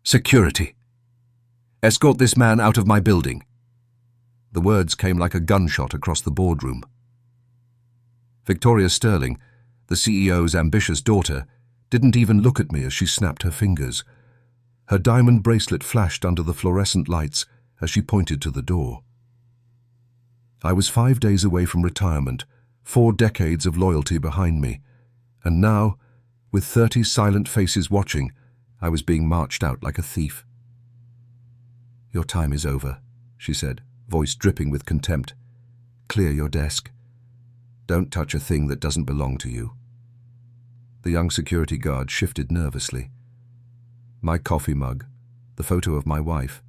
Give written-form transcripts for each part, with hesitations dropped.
Security. Escort this man out of my building. The words came like a gunshot across the boardroom. Victoria Sterling, the CEO's ambitious daughter, didn't even look at me as she snapped her fingers. Her diamond bracelet flashed under the fluorescent lights as she pointed to the door. I was 5 days away from retirement, 4 decades of loyalty behind me, and now, with 30 silent faces watching, I was being marched out like a thief. "Your time is over," she said, voice dripping with contempt. "Clear your desk. Don't touch a thing that doesn't belong to you." The young security guard shifted nervously. My coffee mug, the photo of my wife,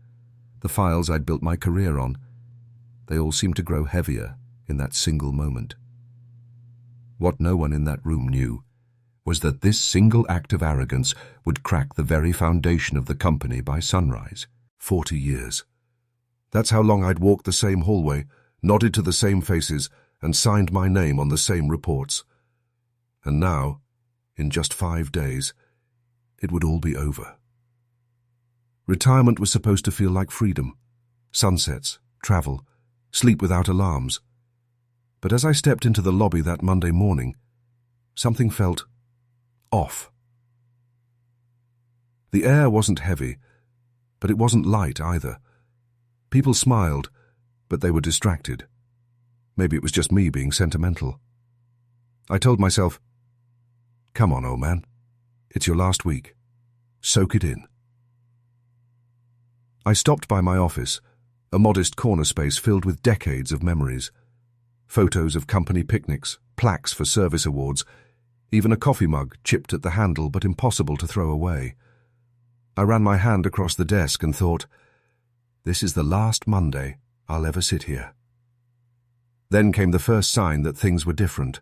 the files I'd built my career on, they all seemed to grow heavier in that single moment. What no one in that room knew was that this single act of arrogance would crack the very foundation of the company by sunrise. 40 years. That's how long I'd walked the same hallway, nodded to the same faces, and signed my name on the same reports. And now, in just 5 days, it would all be over. Retirement was supposed to feel like freedom, sunsets, travel, sleep without alarms. But as I stepped into the lobby that Monday morning, something felt off. The air wasn't heavy, but it wasn't light either. People smiled, but they were distracted. Maybe it was just me being sentimental. I told myself, "Come on, old man. It's your last week. Soak it in." I stopped by my office, a modest corner space filled with decades of memories. Photos of company picnics, plaques for service awards, even a coffee mug chipped at the handle but impossible to throw away. I ran my hand across the desk and thought, this is the last Monday I'll ever sit here. Then came the first sign that things were different.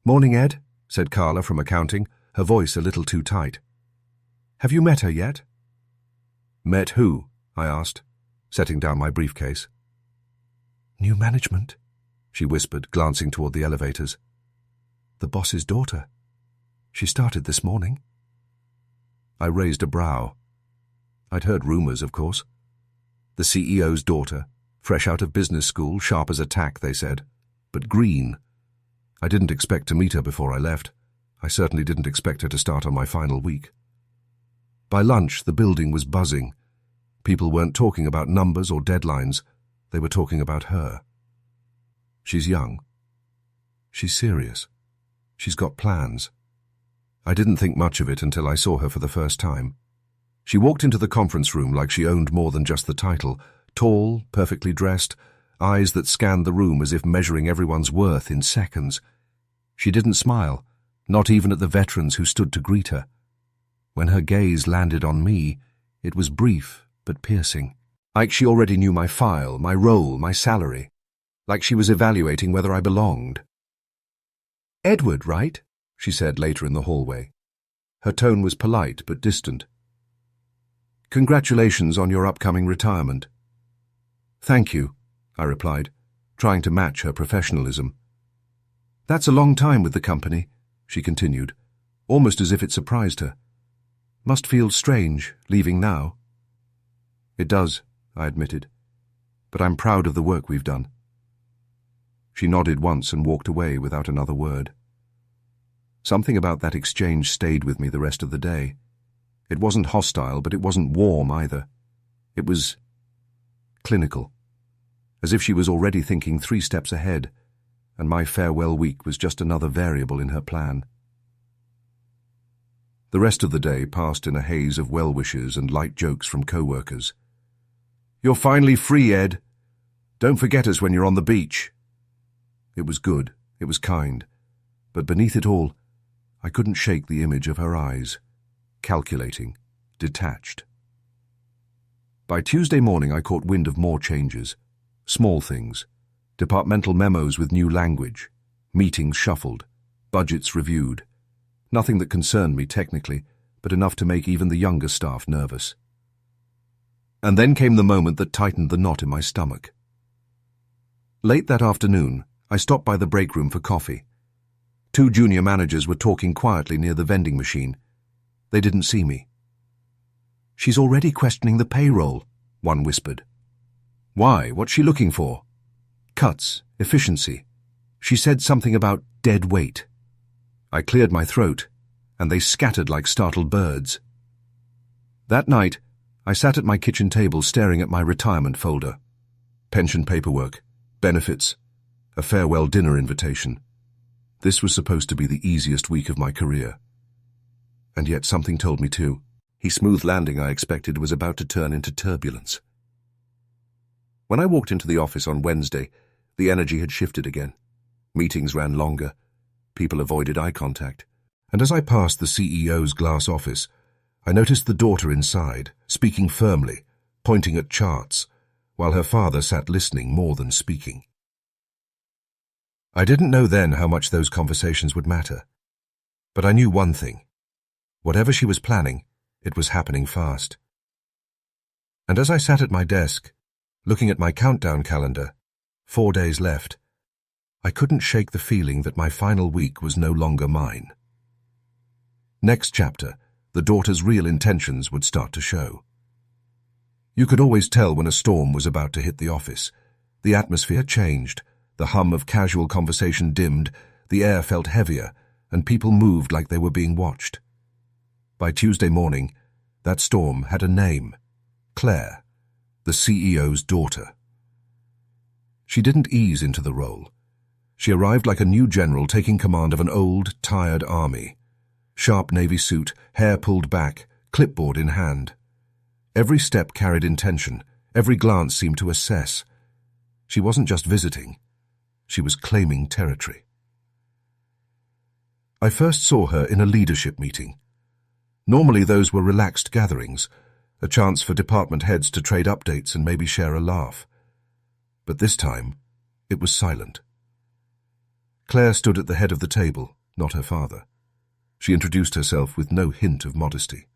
"Morning, Ed," said Carla from accounting, her voice a little too tight. "Have you met her yet?" "Met who?" I asked, setting down my briefcase. "New management," she whispered, glancing toward the elevators. "The boss's daughter. She started this morning." I raised a brow. I'd heard rumors, of course. The CEO's daughter, fresh out of business school, sharp as a tack, they said, but green. I didn't expect to meet her before I left. I certainly didn't expect her to start on my final week. By lunch, the building was buzzing. People weren't talking about numbers or deadlines. They were talking about her. She's young. She's serious. She's got plans. I didn't think much of it until I saw her for the first time. She walked into the conference room like she owned more than just the title, tall, perfectly dressed, eyes that scanned the room as if measuring everyone's worth in seconds. She didn't smile, not even at the veterans who stood to greet her. When her gaze landed on me, it was brief but piercing. Like she already knew my file, my role, my salary. Like she was evaluating whether I belonged. "Edward, right?" she said later in the hallway. Her tone was polite but distant. "Congratulations on your upcoming retirement." "Thank you," I replied, trying to match her professionalism. "That's a long time with the company," she continued, almost as if it surprised her. "Must feel strange, leaving now." "It does," I admitted, "but I'm proud of the work we've done." She nodded once and walked away without another word. Something about that exchange stayed with me the rest of the day. It wasn't hostile, but it wasn't warm either. It was clinical, as if she was already thinking 3 steps ahead, and my farewell week was just another variable in her plan. The rest of the day passed in a haze of well-wishes and light jokes from co-workers. "You're finally free, Ed. Don't forget us when you're on the beach." It was good, it was kind, but beneath it all, I couldn't shake the image of her eyes, calculating, detached. By Tuesday morning I caught wind of more changes, small things, departmental memos with new language, meetings shuffled, budgets reviewed. Nothing that concerned me technically, but enough to make even the younger staff nervous. And then came the moment that tightened the knot in my stomach. Late that afternoon, I stopped by the break room for coffee. 2 junior managers were talking quietly near the vending machine. They didn't see me. "She's already questioning the payroll," one whispered. "Why? What's she looking for?" "Cuts, efficiency. She said something about dead weight." I cleared my throat, and they scattered like startled birds. That night, I sat at my kitchen table staring at my retirement folder. Pension paperwork, benefits, a farewell dinner invitation. This was supposed to be the easiest week of my career. And yet something told me too. The smooth landing I expected was about to turn into turbulence. When I walked into the office on Wednesday, the energy had shifted again. Meetings ran longer. People avoided eye contact. And as I passed the CEO's glass office, I noticed the daughter inside, speaking firmly, pointing at charts, while her father sat listening more than speaking. I didn't know then how much those conversations would matter. But I knew one thing. Whatever she was planning, it was happening fast. And as I sat at my desk, looking at my countdown calendar, 4 days left, I couldn't shake the feeling that my final week was no longer mine. Next chapter, the daughter's real intentions would start to show. You could always tell when a storm was about to hit the office. The atmosphere changed, the hum of casual conversation dimmed, the air felt heavier, and people moved like they were being watched. By Tuesday morning, that storm had a name: Claire, the CEO's daughter. She didn't ease into the role. She arrived like a new general taking command of an old, tired army. Sharp navy suit, hair pulled back, clipboard in hand. Every step carried intention, every glance seemed to assess. She wasn't just visiting, she was claiming territory. I first saw her in a leadership meeting. Normally those were relaxed gatherings, a chance for department heads to trade updates and maybe share a laugh. But this time, it was silent. Claire stood at the head of the table, not her father. She introduced herself with no hint of modesty.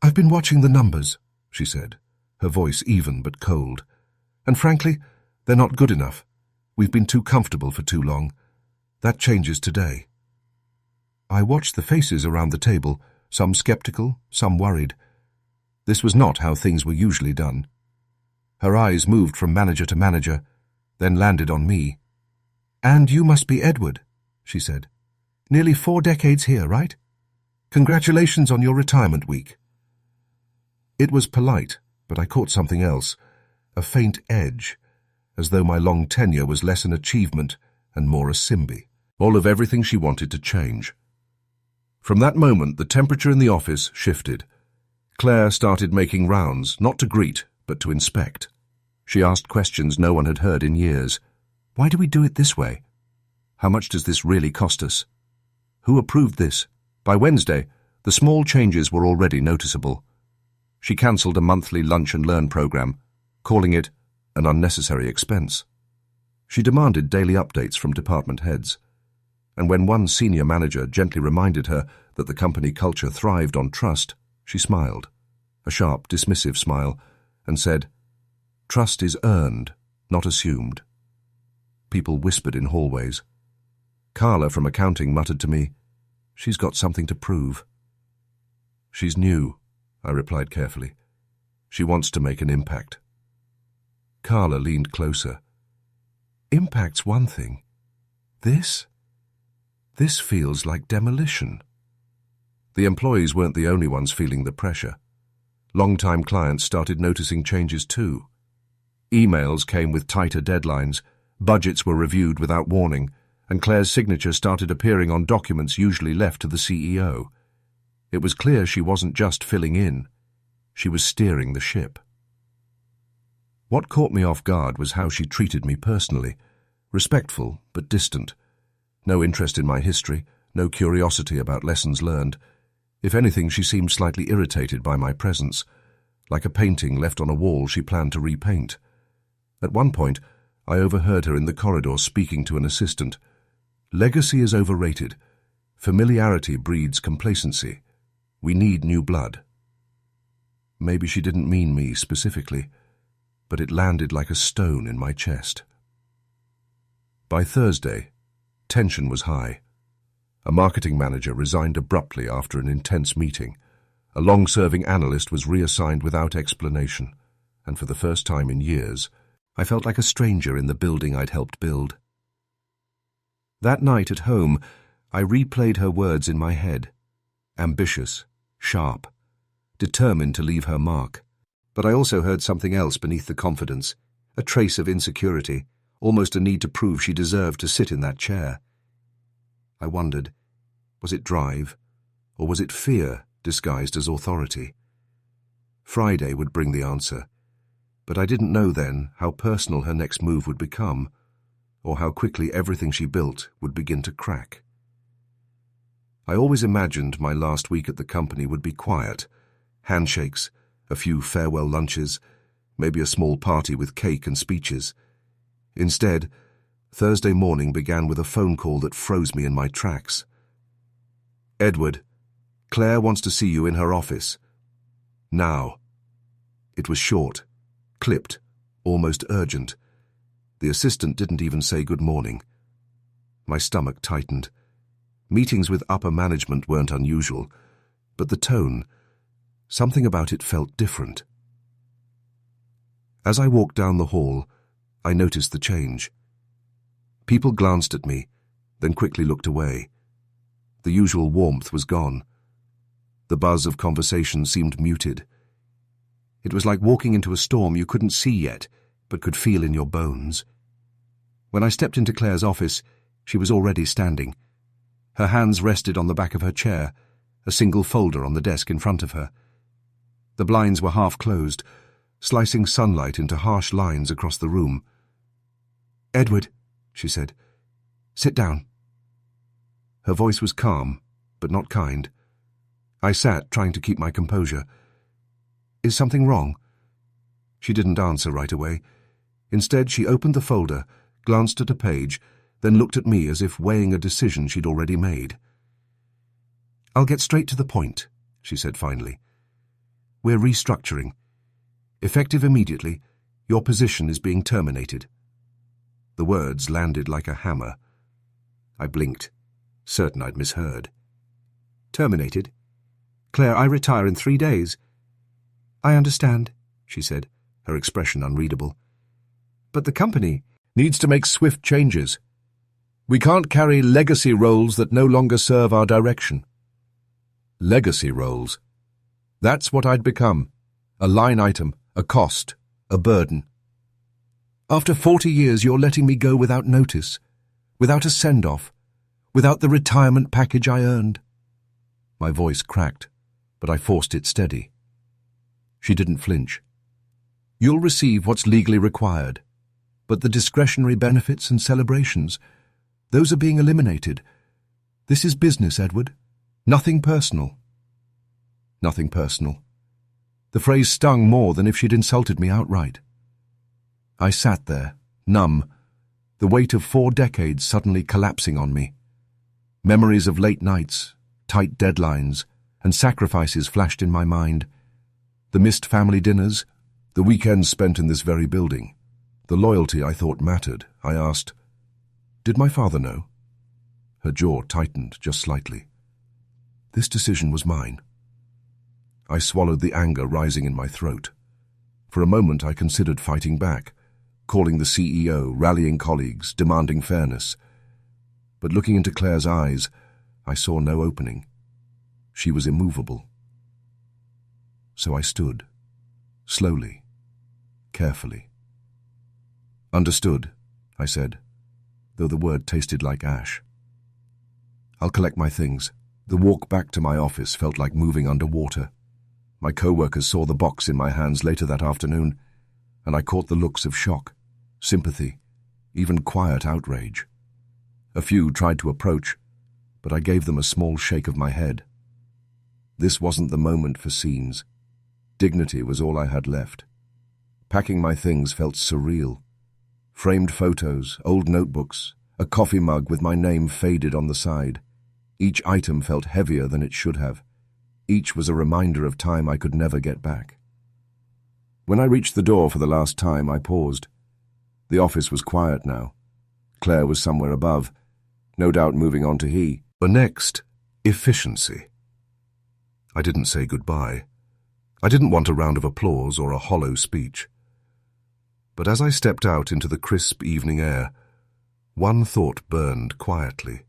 "I've been watching the numbers," she said, her voice even but cold. "And frankly, they're not good enough. We've been too comfortable for too long. That changes today." I watched the faces around the table, some skeptical, some worried. This was not how things were usually done. Her eyes moved from manager to manager, then landed on me. "And you must be Edward," she said. "Nearly 4 decades here, right? Congratulations on your retirement week." It was polite, but I caught something else, a faint edge, as though my long tenure was less an achievement and more a SIMBY, all of everything she wanted to change. From that moment, the temperature in the office shifted. Claire started making rounds, not to greet, but to inspect. She asked questions no one had heard in years. Why do we do it this way? How much does this really cost us? Who approved this? By Wednesday, the small changes were already noticeable. She cancelled a monthly lunch and learn program, calling it an unnecessary expense. She demanded daily updates from department heads. And when one senior manager gently reminded her that the company culture thrived on trust, she smiled, a sharp, dismissive smile, and said, "Trust is earned, not assumed." People whispered in hallways. Carla from accounting muttered to me, "She's got something to prove." "She's new," I replied carefully. "She wants to make an impact." Carla leaned closer. "Impact's one thing. This feels like demolition." The employees weren't the only ones feeling the pressure. Long-time clients started noticing changes too. Emails came with tighter deadlines, budgets were reviewed without warning, and Claire's signature started appearing on documents usually left to the CEO. It was clear she wasn't just filling in. She was steering the ship. What caught me off guard was how she treated me personally, respectful but distant. No interest in my history, no curiosity about lessons learned. If anything, she seemed slightly irritated by my presence, like a painting left on a wall she planned to repaint. At one point, I overheard her in the corridor speaking to an assistant. "Legacy is overrated. Familiarity breeds complacency. We need new blood." Maybe she didn't mean me specifically, but it landed like a stone in my chest. By Thursday, tension was high. A marketing manager resigned abruptly after an intense meeting, A long-serving analyst was reassigned without explanation, and for the first time in years, I felt like a stranger in the building I'd helped build. That night at home, I replayed her words in my head. Ambitious, sharp, determined to leave her mark. But I also heard something else beneath the confidence, a trace of insecurity, almost a need to prove she deserved to sit in that chair. I wondered, was it drive, or was it fear disguised as authority? Friday would bring the answer, but I didn't know then how personal her next move would become, or how quickly everything she built would begin to crack. I always imagined my last week at the company would be quiet, handshakes, a few farewell lunches, maybe a small party with cake and speeches. Instead, Thursday morning began with a phone call that froze me in my tracks. "Edward, Claire wants to see you in her office. Now." It was short, clipped, almost urgent. The assistant didn't even say good morning. My stomach tightened. Meetings with upper management weren't unusual, but the tone, something about it felt different. As I walked down the hall, I noticed the change. People glanced at me, then quickly looked away. The usual warmth was gone. The buzz of conversation seemed muted. It was like walking into a storm you couldn't see yet, but could feel in your bones. When I stepped into Claire's office, she was already standing. Her hands rested on the back of her chair, a single folder on the desk in front of her. The blinds were half closed, slicing sunlight into harsh lines across the room. "Edward," she said, "sit down." Her voice was calm, but not kind. I sat, trying to keep my composure. "Is something wrong?" She didn't answer right away. Instead, she opened the folder, glanced at a page, then looked at me as if weighing a decision she'd already made. "I'll get straight to the point," she said finally. "We're restructuring. Effective immediately, your position is being terminated." The words landed like a hammer. I blinked, certain I'd misheard. "Terminated? Claire, I retire in 3 days." "I understand," she said, her expression unreadable. "But the company needs to make swift changes. We can't carry legacy roles that no longer serve our direction." Legacy roles. That's what I'd become. A line item, a cost, a burden. "After 40 years, you're letting me go without notice, without a send-off, without the retirement package I earned." My voice cracked, but I forced it steady. She didn't flinch. "You'll receive what's legally required, but the discretionary benefits and celebrations, those are being eliminated. This is business, Edward. Nothing personal." Nothing personal. The phrase stung more than if she'd insulted me outright. I sat there, numb, the weight of 4 decades suddenly collapsing on me. Memories of late nights, tight deadlines, and sacrifices flashed in my mind. The missed family dinners, the weekends spent in this very building, the loyalty I thought mattered. I asked, "Did my father know?" Her jaw tightened just slightly. This decision was mine. I swallowed the anger rising in my throat. For a moment I considered fighting back, calling the CEO, rallying colleagues, demanding fairness. But looking into Claire's eyes, I saw no opening. She was immovable. So I stood, slowly, carefully. "Understood," I said, though the word tasted like ash. "I'll collect my things." The walk back to my office felt like moving underwater. My co-workers saw the box in my hands later that afternoon, and I caught the looks of shock, sympathy, even quiet outrage. A few tried to approach, but I gave them a small shake of my head. This wasn't the moment for scenes. Dignity was all I had left. Packing my things felt surreal. Framed photos, old notebooks, a coffee mug with my name faded on the side. Each item felt heavier than it should have. Each was a reminder of time I could never get back. When I reached the door for the last time, I paused. The office was quiet now. Claire was somewhere above, no doubt moving on to he. But next, efficiency. I didn't say goodbye. I didn't want a round of applause or a hollow speech. But as I stepped out into the crisp evening air, one thought burned quietly,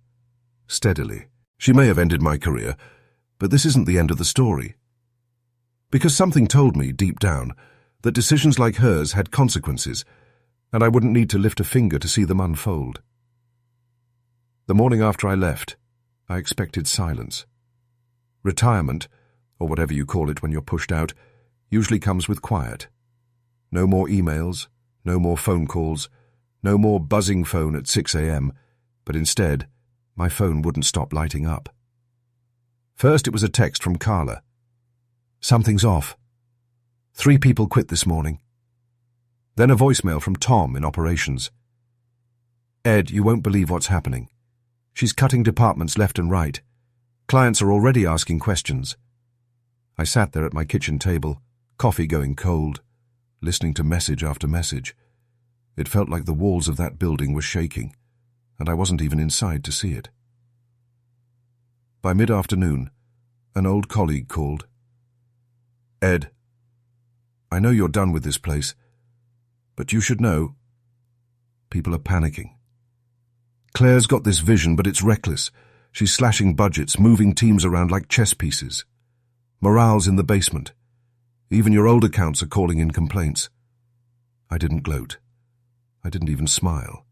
steadily. She may have ended my career, but this isn't the end of the story. Because something told me, deep down, that decisions like hers had consequences, and I wouldn't need to lift a finger to see them unfold. The morning after I left, I expected silence. Retirement, or whatever you call it when you're pushed out, usually comes with quiet. No more emails, no more phone calls, no more buzzing phone at 6 a.m., but instead, my phone wouldn't stop lighting up. First it was a text from Carla. "Something's off. 3 people quit this morning." Then a voicemail from Tom in operations. "Ed, you won't believe what's happening. She's cutting departments left and right. Clients are already asking questions." I sat there at my kitchen table, coffee going cold, listening to message after message. It felt like the walls of that building were shaking, and I wasn't even inside to see it. By mid-afternoon, an old colleague called. "Ed, I know you're done with this place, but you should know, people are panicking. Claire's got this vision, but it's reckless. She's slashing budgets, moving teams around like chess pieces. Morale's in the basement. Even your old accounts are calling in complaints." I didn't gloat. I didn't even smile.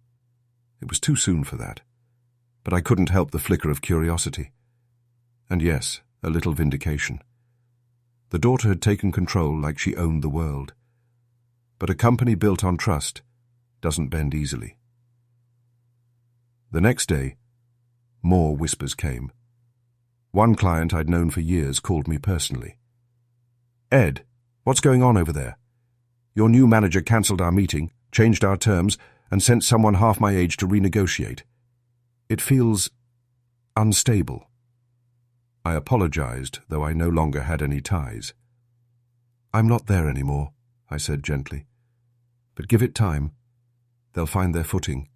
It was too soon for that. But I couldn't help the flicker of curiosity. And yes, a little vindication. The daughter had taken control like she owned the world. But a company built on trust doesn't bend easily. The next day, more whispers came. One client I'd known for years called me personally. "Ed, what's going on over there? Your new manager cancelled our meeting, changed our terms, and sent someone half my age to renegotiate. It feels unstable." I apologized, though I no longer had any ties. "I'm not there anymore," I said gently. "But give it time. They'll find their footing."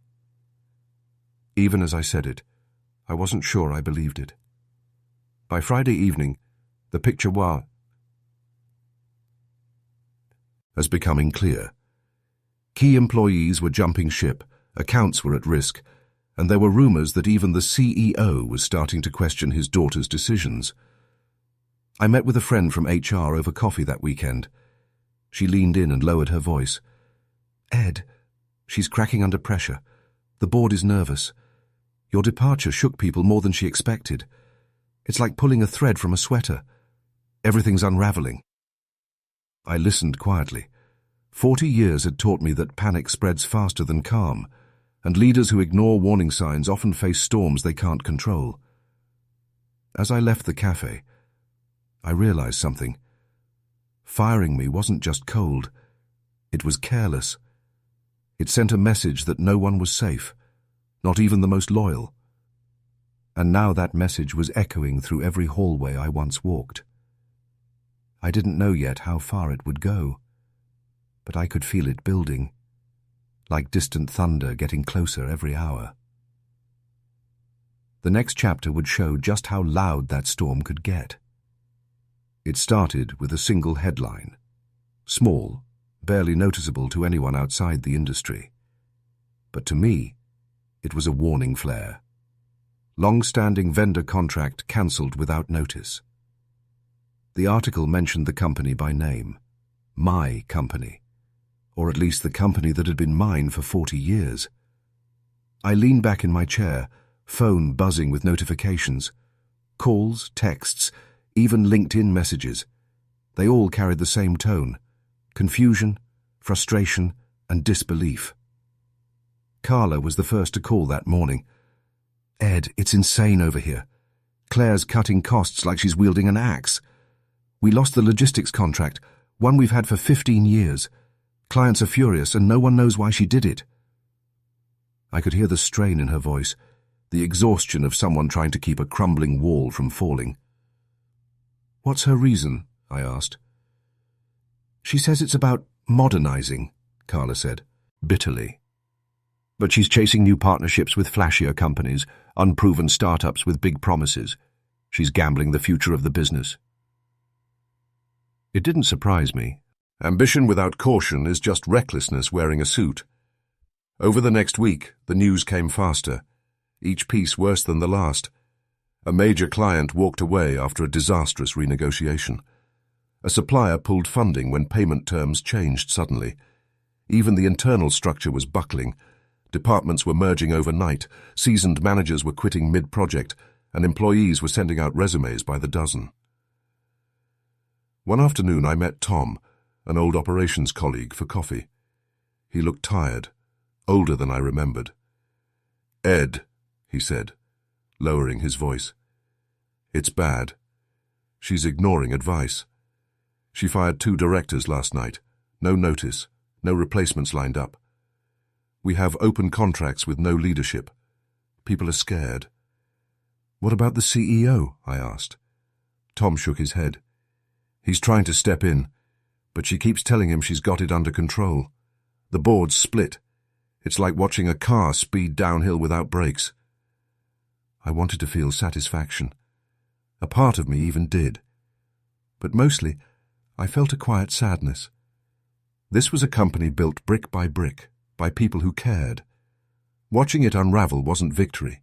Even as I said it, I wasn't sure I believed it. By Friday evening, the picture was becoming clear. Key employees were jumping ship, accounts were at risk, and there were rumors that even the CEO was starting to question his daughter's decisions. I met with a friend from HR over coffee that weekend. She leaned in and lowered her voice. "Ed, she's cracking under pressure. The board is nervous. Your departure shook people more than she expected. It's like pulling a thread from a sweater. Everything's unraveling." I listened quietly. 40 years had taught me that panic spreads faster than calm, and leaders who ignore warning signs often face storms they can't control. As I left the cafe, I realized something. Firing me wasn't just cold. It was careless. It sent a message that no one was safe, not even the most loyal. And now that message was echoing through every hallway I once walked. I didn't know yet how far it would go, but I could feel it building, like distant thunder getting closer every hour. The next chapter would show just how loud that storm could get. It started with a single headline, small, barely noticeable to anyone outside the industry. But to me, it was a warning flare. Long-standing vendor contract cancelled without notice. The article mentioned the company by name, my company, or at least the company that had been mine for 40 years. I leaned back in my chair, phone buzzing with notifications. Calls, texts, even LinkedIn messages. They all carried the same tone: confusion, frustration, and disbelief. Carla was the first to call that morning. "Ed, it's insane over here. Claire's cutting costs like she's wielding an axe. We lost the logistics contract, one we've had for 15 years. Clients are furious and no one knows why she did it." I could hear the strain in her voice, the exhaustion of someone trying to keep a crumbling wall from falling. "What's her reason?" I asked. "She says it's about modernizing," Carla said, bitterly. "But she's chasing new partnerships with flashier companies, unproven startups with big promises. She's gambling the future of the business. It didn't surprise me. Ambition without caution is just recklessness wearing a suit. Over the next week, the news came faster, each piece worse than the last. A major client walked away after a disastrous renegotiation. A supplier pulled funding when payment terms changed suddenly. Even the internal structure was buckling. Departments were merging overnight, seasoned managers were quitting mid-project, and employees were sending out resumes by the dozen. One afternoon I met Tom, an old operations colleague, for coffee. He looked tired, older than I remembered. "Ed," he said, lowering his voice. "It's bad. She's ignoring advice. She fired 2 directors last night. No notice, no replacements lined up. We have open contracts with no leadership. People are scared." "What about the CEO?" I asked. Tom shook his head. "He's trying to step in, but she keeps telling him she's got it under control. The board's split. It's like watching a car speed downhill without brakes." I wanted to feel satisfaction. A part of me even did. But mostly, I felt a quiet sadness. This was a company built brick by people who cared. Watching it unravel wasn't victory.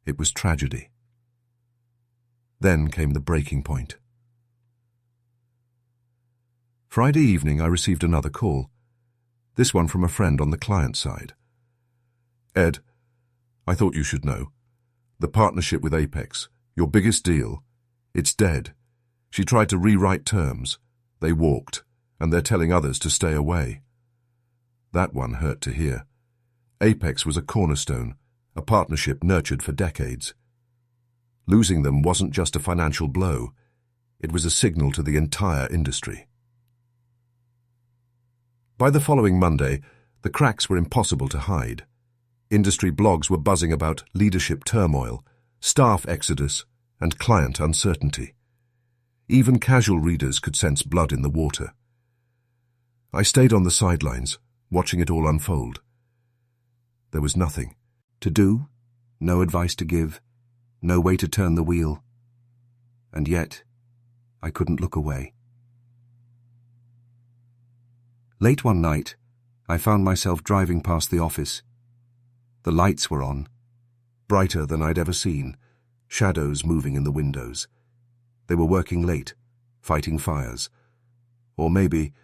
It was tragedy. Then came the breaking point. Friday evening, I received another call, this one from a friend on the client side. "Ed, I thought you should know. The partnership with Apex, your biggest deal, it's dead. She tried to rewrite terms. They walked, and they're telling others to stay away." That one hurt to hear. Apex was a cornerstone, a partnership nurtured for decades. Losing them wasn't just a financial blow. It was a signal to the entire industry. By the following Monday, the cracks were impossible to hide. Industry blogs were buzzing about leadership turmoil, staff exodus, and client uncertainty. Even casual readers could sense blood in the water. I stayed on the sidelines, watching it all unfold. There was nothing to do, no advice to give, no way to turn the wheel. And yet, I couldn't look away. Late one night, I found myself driving past the office. The lights were on, brighter than I'd ever seen, shadows moving in the windows. They were working late, fighting fires, or maybe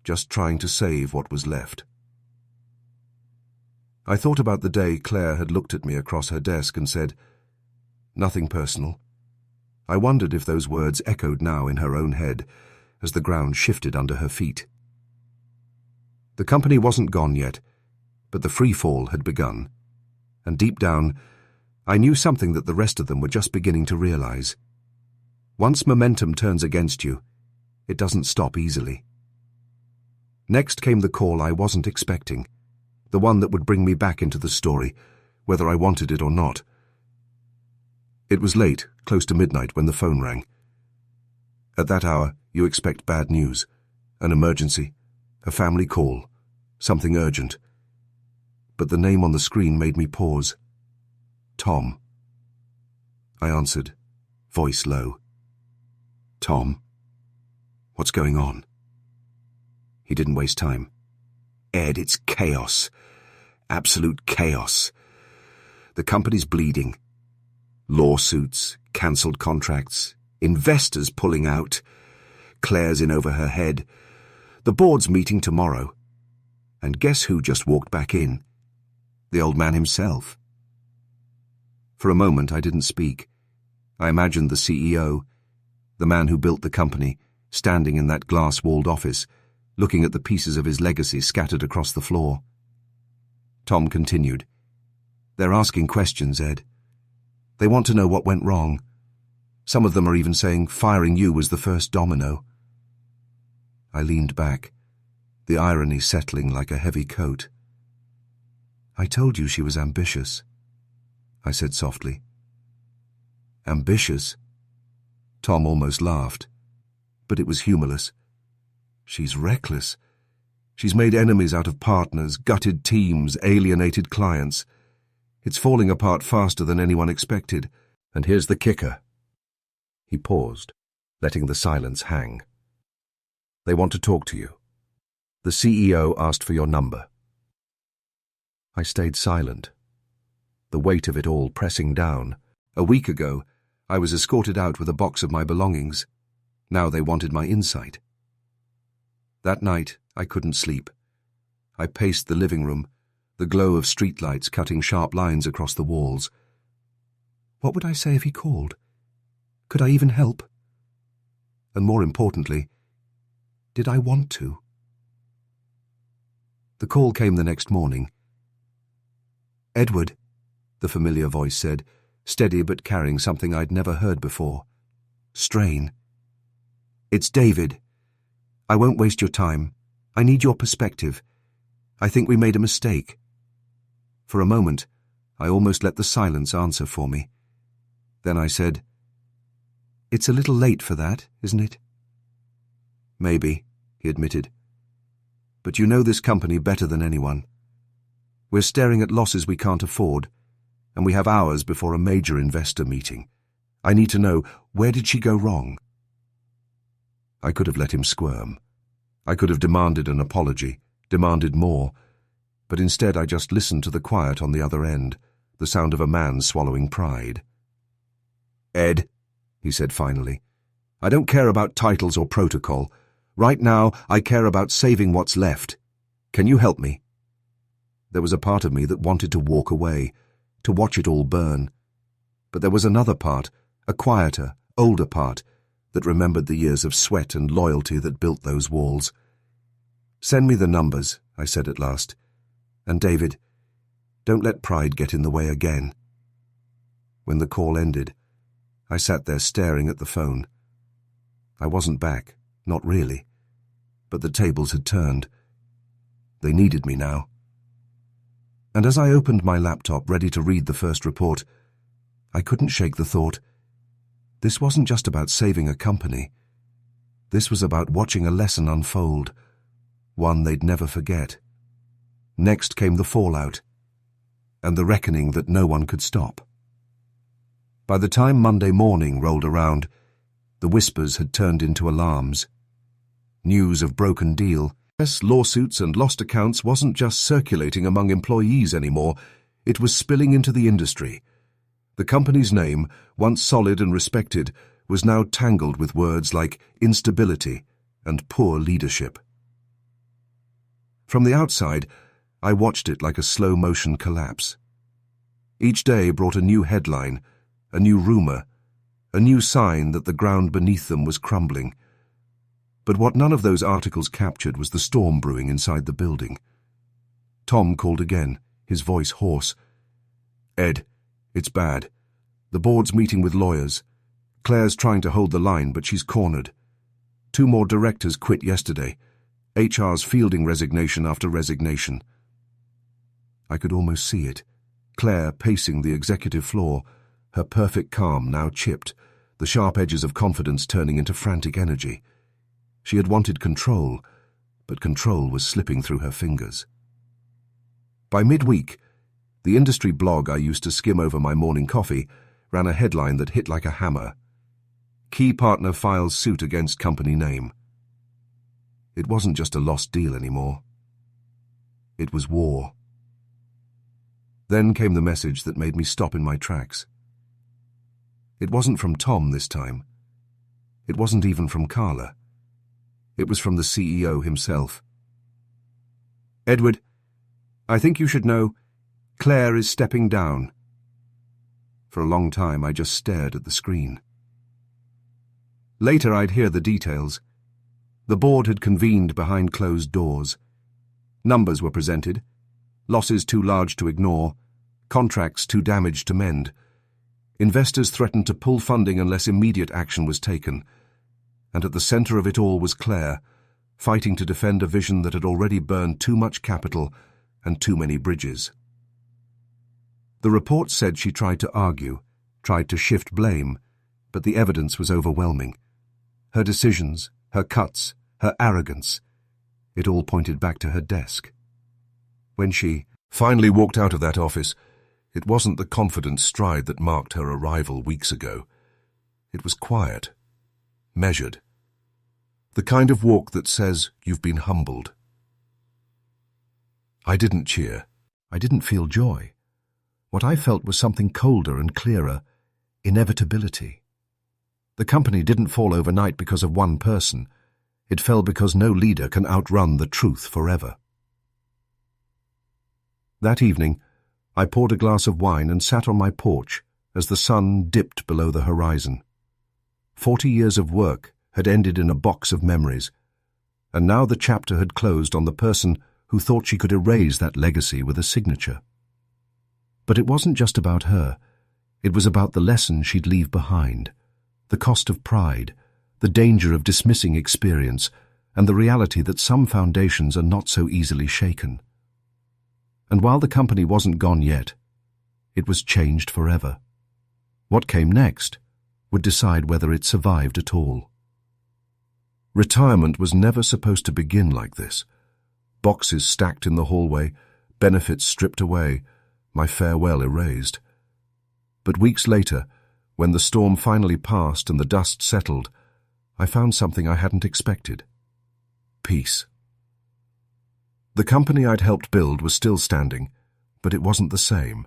just trying to save what was left. I thought about the day Claire had looked at me across her desk and said, "Nothing personal." I wondered if those words echoed now in her own head as the ground shifted under her feet. The company wasn't gone yet, but the free fall had begun, and deep down, I knew something that the rest of them were just beginning to realize. Once momentum turns against you, it doesn't stop easily. Next came the call I wasn't expecting, the one that would bring me back into the story, whether I wanted it or not. It was late, close to midnight, when the phone rang. At that hour, you expect bad news, an emergency, a family call, something urgent. But the name on the screen made me pause. "Tom." I answered, voice low. "Tom, what's going on?" He didn't waste time. "Ed, it's chaos. Absolute chaos. The company's bleeding. Lawsuits, cancelled contracts, investors pulling out. Claire's in over her head. The board's meeting tomorrow. And guess who just walked back in? The old man himself." For a moment I didn't speak. I imagined the CEO, the man who built the company, standing in that glass-walled office, looking at the pieces of his legacy scattered across the floor. Tom continued, "They're asking questions, Ed. They want to know what went wrong. Some of them are even saying firing you was the first domino." I leaned back, the irony settling like a heavy coat. "I told you she was ambitious," I said softly. "Ambitious?" Tom almost laughed, but it was humorless. "She's reckless. She's made enemies out of partners, gutted teams, alienated clients. It's falling apart faster than anyone expected. And here's the kicker." He paused, letting the silence hang. They want to talk to you. The CEO asked for your number." I stayed silent, the weight of it all pressing down. A week ago, I was escorted out with a box of my belongings. Now they wanted my insight. That night, I couldn't sleep. I paced the living room, the glow of streetlights cutting sharp lines across the walls. What would I say if he called? Could I even help? And more importantly, did I want to? The call came the next morning. "Edward," the familiar voice said, steady but carrying something I'd never heard before. Strain. "It's David. I won't waste your time. I need your perspective. I think we made a mistake." For a moment, I almost let the silence answer for me. Then I said, "It's a little late for that, isn't it?" "Maybe," he admitted. "But you know this company better than anyone. We're staring at losses we can't afford, and we have hours before a major investor meeting. I need to know, where did she go wrong?" I could have let him squirm. I could have demanded an apology, demanded more, but instead I just listened to the quiet on the other end, the sound of a man swallowing pride. "Ed," he said finally, "I don't care about titles or protocol. Right now, I care about saving what's left. Can you help me?" There was a part of me that wanted to walk away, to watch it all burn. But there was another part, a quieter, older part, that remembered the years of sweat and loyalty that built those walls. "Send me the numbers," I said at last. "And David, don't let pride get in the way again." When the call ended, I sat there staring at the phone. I wasn't back, not really, but the tables had turned. They needed me now. And as I opened my laptop ready to read the first report, I couldn't shake the thought, this wasn't just about saving a company. This was about watching a lesson unfold, one they'd never forget. Next came the fallout, and the reckoning that no one could stop. By the time Monday morning rolled around, the whispers had turned into alarms. News of broken deal, lawsuits and lost accounts wasn't just circulating among employees anymore, it was spilling into the industry. The company's name, once solid and respected, was now tangled with words like instability and poor leadership. From the outside, I watched it like a slow-motion collapse. Each day brought a new headline, a new rumor, a new sign that the ground beneath them was crumbling. But what none of those articles captured was the storm brewing inside the building. Tom called again, his voice hoarse. "Ed, it's bad. The board's meeting with lawyers. Claire's trying to hold the line, but she's cornered. 2 more directors quit yesterday. HR's fielding resignation after resignation." I could almost see it. Claire pacing the executive floor, her perfect calm now chipped, the sharp edges of confidence turning into frantic energy. She had wanted control, but control was slipping through her fingers. By midweek, the industry blog I used to skim over my morning coffee ran a headline that hit like a hammer. "Key partner files suit against company name." It wasn't just a lost deal anymore. It was war. Then came the message that made me stop in my tracks. It wasn't from Tom this time. It wasn't even from Carla. It was from the CEO himself. "Edward, I think you should know, Claire is stepping down." For a long time I just stared at the screen. Later I'd hear the details. The board had convened behind closed doors. Numbers were presented, losses too large to ignore, contracts too damaged to mend. Investors threatened to pull funding unless immediate action was taken. And at the center of it all was Claire, fighting to defend a vision that had already burned too much capital and too many bridges. The report said she tried to argue, tried to shift blame, but the evidence was overwhelming. Her decisions, her cuts, her arrogance, it all pointed back to her desk. When she finally walked out of that office, it wasn't the confident stride that marked her arrival weeks ago. It was quiet, measured. The kind of walk that says you've been humbled. I didn't cheer. I didn't feel joy. What I felt was something colder and clearer: inevitability. The company didn't fall overnight because of one person. It fell because no leader can outrun the truth forever. That evening, I poured a glass of wine and sat on my porch as the sun dipped below the horizon. 40 years of work had ended in a box of memories, and now the chapter had closed on the person who thought she could erase that legacy with a signature. But it wasn't just about her. It was about the lesson she'd leave behind, the cost of pride, the danger of dismissing experience, and the reality that some foundations are not so easily shaken. And while the company wasn't gone yet, it was changed forever. What came next would decide whether it survived at all. Retirement was never supposed to begin like this. Boxes stacked in the hallway, benefits stripped away, my farewell erased. But weeks later, when the storm finally passed and the dust settled, I found something I hadn't expected: peace. The company I'd helped build was still standing, but it wasn't the same.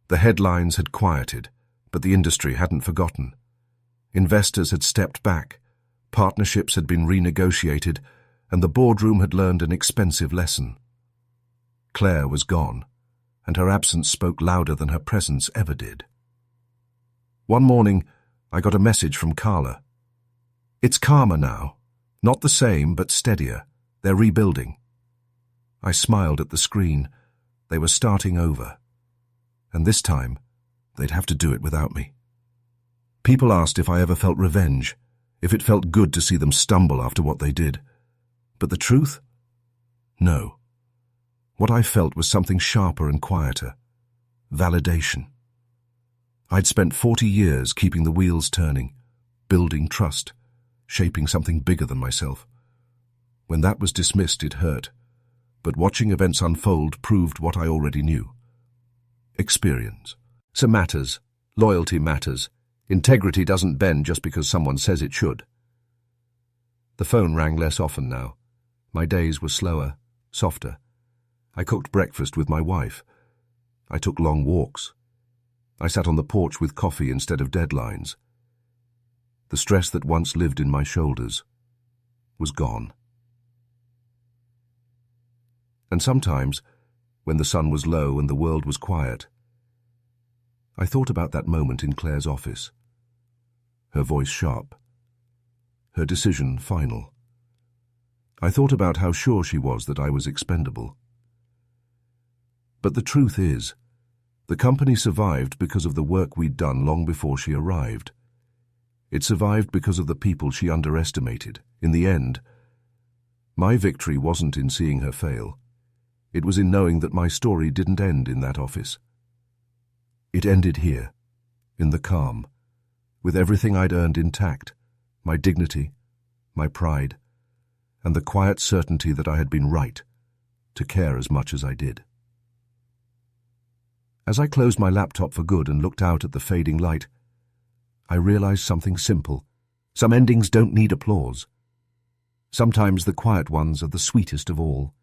The headlines had quieted, but the industry hadn't forgotten. Investors had stepped back, partnerships had been renegotiated, and the boardroom had learned an expensive lesson. Claire was gone, and her absence spoke louder than her presence ever did. One morning, I got a message from Carla. "It's calmer now. Not the same, but steadier. They're rebuilding." I smiled at the screen. They were starting over. And this time, they'd have to do it without me. People asked if I ever felt revenge, if it felt good to see them stumble after what they did. But the truth? No. What I felt was something sharper and quieter: validation. I'd spent 40 years keeping the wheels turning, building trust, shaping something bigger than myself. When that was dismissed, it hurt. But watching events unfold proved what I already knew. Experience. So matters. Loyalty matters. Integrity doesn't bend just because someone says it should. The phone rang less often now. My days were slower, softer. I cooked breakfast with my wife. I took long walks. I sat on the porch with coffee instead of deadlines. The stress that once lived in my shoulders was gone. And sometimes, when the sun was low and the world was quiet, I thought about that moment in Claire's office. Her voice sharp. Her decision final. I thought about how sure she was that I was expendable. But the truth is, the company survived because of the work we'd done long before she arrived. It survived because of the people she underestimated. In the end, my victory wasn't in seeing her fail. It was in knowing that my story didn't end in that office. It ended here, in the calm, with everything I'd earned intact: my dignity, my pride, and the quiet certainty that I had been right to care as much as I did. As I closed my laptop for good and looked out at the fading light, I realized something simple. Some endings don't need applause. Sometimes the quiet ones are the sweetest of all.